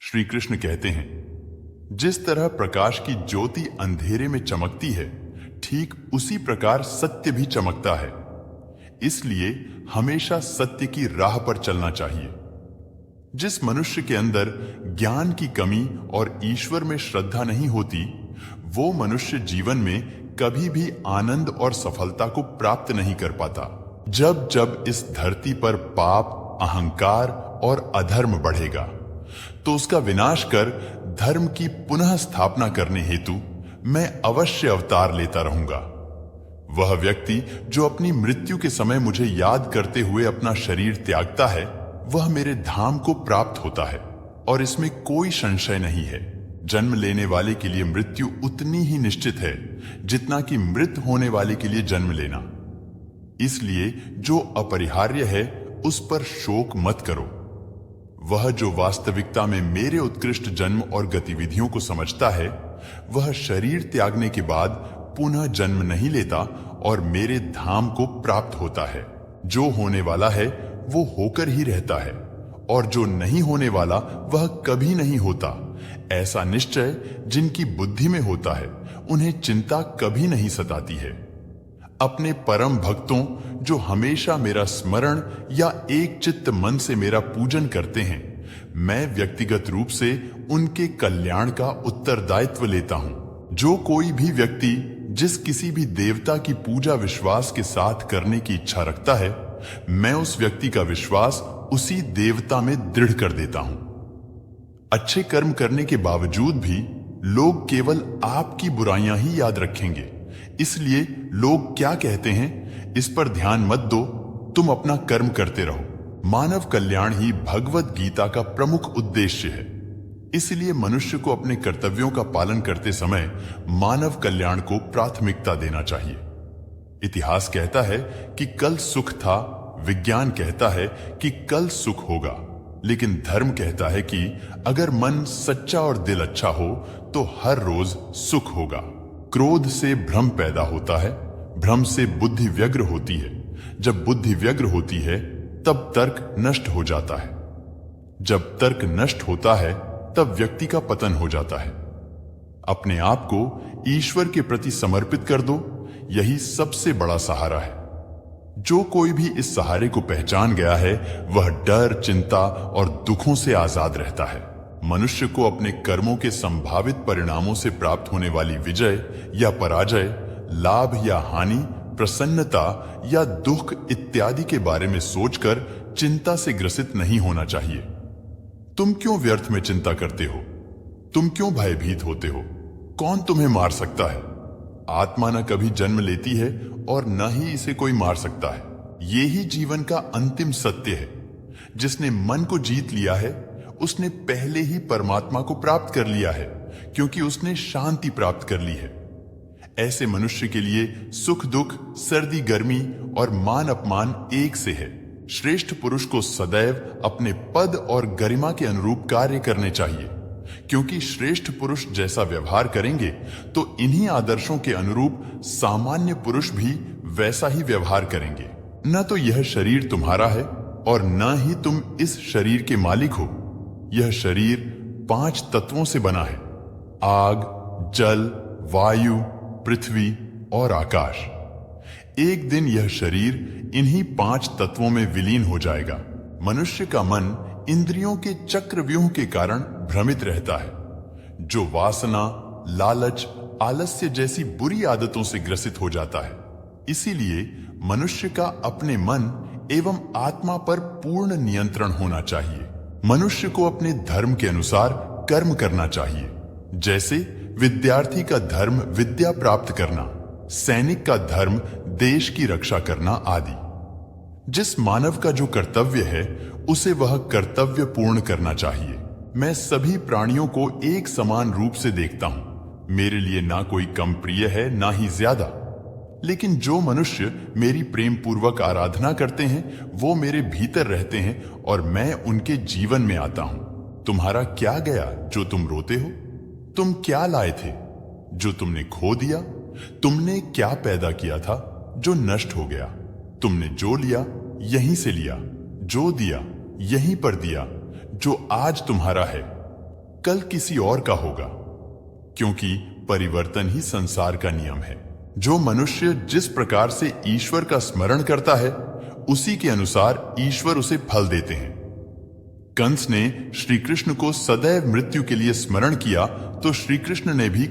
श्री कृष्ण कहते हैं, जिस तरह प्रकाश की ज्योति अंधेरे में चमकती है, ठीक उसी प्रकार सत्य भी चमकता है। इसलिए हमेशा सत्य की राह पर चलना चाहिए। जिस मनुष्य के अंदर ज्ञान की कमी और ईश्वर में श्रद्धा नहीं होती, वो मनुष्य जीवन में कभी भी आनंद और सफलता को प्राप्त नहीं कर पाता। जब जब इस धरती पर पाप, अहंकार और अधर्म बढ़ेगा, तो उसका विनाश कर धर्म की पुनः स्थापना करने हेतु मैं अवश्य अवतार लेता रहूंगा। वह व्यक्ति जो अपनी मृत्यु के समय मुझे याद करते हुए अपना शरीर त्यागता है, वह मेरे धाम को प्राप्त होता है और इसमें कोई संशय नहीं है। जन्म लेने वाले के लिए मृत्यु उतनी ही निश्चित है जितना कि मृत होने वाले के लिए जन्म लेना। इसलिए जो अपरिहार्य है उस पर शोक मत करो। वह जो वास्तविकता में मेरे उत्कृष्ट जन्म और गतिविधियों को समझता है, वह शरीर त्यागने के बाद पुनः जन्म नहीं लेता और मेरे धाम को प्राप्त होता है। जो होने वाला है वो होकर ही रहता है और जो नहीं होने वाला वह कभी नहीं होता। ऐसा निश्चय जिनकी बुद्धि में होता है, उन्हें चिंता कभी नहीं सताती है। अपने परम भक्तों जो हमेशा मेरा स्मरण या एक चित्त मन से मेरा पूजन करते हैं, मैं व्यक्तिगत रूप से उनके कल्याण का उत्तरदायित्व लेता हूं। जो कोई भी व्यक्ति जिस किसी भी देवता की पूजा विश्वास के साथ करने की इच्छा रखता है, मैं उस व्यक्ति का विश्वास उसी देवता में दृढ़ कर देता हूं। अच्छे कर्म करने के बावजूद भी लोग केवल आपकी बुराइयां ही याद रखेंगे। इसलिए लोग क्या कहते हैं, इस पर ध्यान मत दो, तुम अपना कर्म करते रहो। मानव कल्याण ही भगवत गीता का प्रमुख उद्देश्य है। इसलिए मनुष्य को अपने कर्तव्यों का पालन करते समय मानव कल्याण को प्राथमिकता देना चाहिए। इतिहास कहता है कि कल सुख था, विज्ञान कहता है कि कल सुख होगा, लेकिन धर्म कहता है कि अगर मन सच्चा और दिल अच्छा हो तो हर रोज सुख होगा। क्रोध से भ्रम पैदा होता है, भ्रम से बुद्धि व्यग्र होती है। जब बुद्धि व्यग्र होती है तब तर्क नष्ट हो जाता है। जब तर्क नष्ट होता है तब व्यक्ति का पतन हो जाता है। अपने आप को ईश्वर के प्रति समर्पित कर दो, यही सबसे बड़ा सहारा है। जो कोई भी इस सहारे को पहचान गया है, वह डर, चिंता और दुखों से आजाद रहता है। मनुष्य को अपने कर्मों के संभावित परिणामों से प्राप्त होने वाली विजय या पराजय, लाभ या हानि, प्रसन्नता या दुख इत्यादि के बारे में सोचकर चिंता से ग्रसित नहीं होना चाहिए। तुम क्यों व्यर्थ में चिंता करते हो? तुम क्यों भयभीत होते हो? कौन तुम्हें मार सकता है? आत्मा न कभी जन्म लेती है और न ही इसे कोई मार सकता है। ये ही जीवन का अंतिम सत्य है। जिसने मन को जीत लिया है, उसने पहले ही परमात्मा को प्राप्त कर लिया है, क्योंकि उसने शांति प्राप्त कर ली है। ऐसे मनुष्य के लिए सुख दुख, सर्दी गर्मी और मान अपमान एक से है। श्रेष्ठ पुरुष को सदैव अपने पद और गरिमा के अनुरूप कार्य करने चाहिए, क्योंकि श्रेष्ठ पुरुष जैसा व्यवहार करेंगे तो इन्हीं आदर्शों के अनुरूप सामान्य पुरुष भी वैसा ही व्यवहार करेंगे। न तो यह शरीर तुम्हारा है और न ही तुम इस शरीर के मालिक हो। यह शरीर 5 तत्वों से बना है: आग, जल, वायु, पृथ्वी और आकाश। एक दिन यह शरीर इन्हीं 5 तत्वों में विलीन हो जाएगा। मनुष्य का मन इंद्रियों के चक्रव्यूह के कारण भ्रमित रहता है, जो वासना, लालच, आलस्य जैसी बुरी आदतों से ग्रसित हो जाता है। इसीलिए मनुष्य का अपने मन एवं आत्मा पर पूर्ण नियंत्रण होना चाहिए। मनुष्य को अपने धर्म के अनुसार कर्म करना चाहिए, जैसे विद्यार्थी का धर्म विद्या प्राप्त करना, सैनिक का धर्म देश की रक्षा करना आदि। जिस मानव का जो कर्तव्य है, उसे वह कर्तव्य पूर्ण करना चाहिए। मैं सभी प्राणियों को एक समान रूप से देखता हूं। मेरे लिए ना कोई कम प्रिय है, ना ही ज्यादा। लेकिन जो मनुष्य मेरी प्रेम पूर्वक आराधना करते हैं, वो मेरे भीतर रहते हैं और मैं उनके जीवन में आता हूं। तुम्हारा क्या गया जो तुम रोते हो? तुम क्या लाए थे जो तुमने खो दिया? तुमने क्या पैदा किया था जो नष्ट हो गया? तुमने जो लिया यहीं से लिया, जो दिया यहीं पर दिया। जो आज तुम्हारा है कल किसी और का होगा, क्योंकि परिवर्तन ही संसार का नियम है। जो मनुष्य जिस प्रकार से ईश्वर का स्मरण करता है, उसी के अनुसार ईश्वर उसे फल देते हैं। कंस ने श्री कृष्ण को सदैव मृत्यु के लिए स्मरण किया, तो श्री कृष्ण ने भी